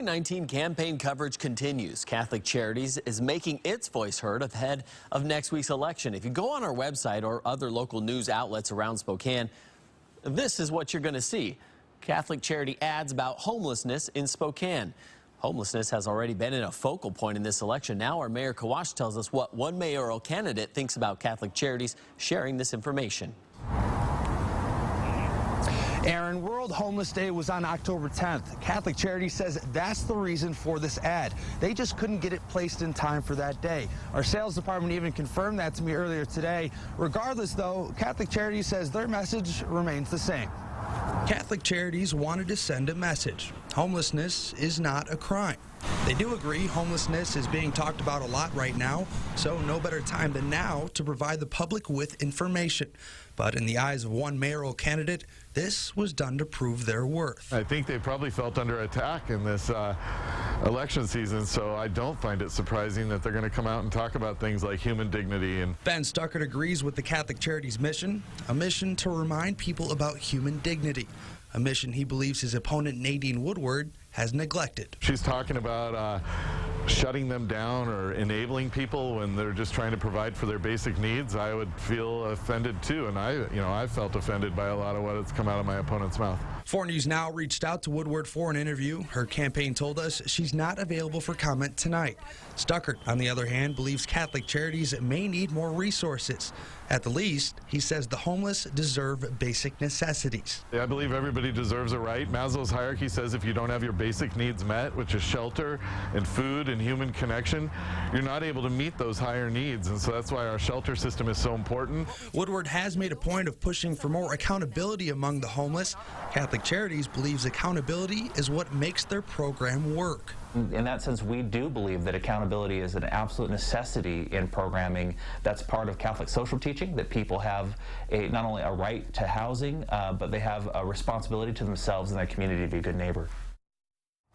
COVID-19 campaign coverage continues. Catholic Charities is making its voice heard ahead of next week's election. If you go on our website or other local news outlets around Spokane, this is what you're going to see. Catholic Charity ads about homelessness in Spokane. Homelessness has already been in a focal point in this election. Now our Mayor Kawash tells us what one mayoral candidate thinks about Catholic Charities sharing this information. Aaron, World Homeless Day was on October 10th. Catholic Charities says that's the reason for this ad. They just couldn't get it placed in time for that day. Our sales department even confirmed that to me earlier today. Regardless, though, Catholic Charities says their message remains the same. Catholic Charities wanted to send a message. Homelessness is not a crime. They do agree homelessness is being talked about a lot right now, so no better time than now to provide the public with information. But in the eyes of one mayoral candidate, this was done to prove their worth. I think they probably felt under attack in this election season, so I don't find it surprising that they're going to come out and talk about things like human dignity. And Ben Stuckert agrees with the Catholic Charities mission, a mission to remind people about human dignity, a mission he believes his opponent Nadine Woodward has neglected. She's talking about shutting them down or enabling people when they're just trying to provide for their basic needs. I would feel offended too, and I felt offended by a lot of what has come out of my opponent's mouth. 4 News Now reached out to Woodward for an interview. Her campaign told us she's not available for comment tonight. Stuckert, on the other hand, believes Catholic Charities may need more resources. At the least, he says the homeless deserve basic necessities. I believe everybody deserves a right. Maslow's hierarchy says if you don't have your basic needs met, which is shelter and food and human connection, you're not able to meet those higher needs, and so that's why our shelter system is so important. Woodward has made a point of pushing for more accountability among the homeless. Catholic Charities believes accountability is what makes their program work. In that sense, we do believe that accountability is an absolute necessity in programming. That's part of Catholic social teaching, that people have not only a right to housing, but they have a responsibility to themselves and their community to be a good neighbor.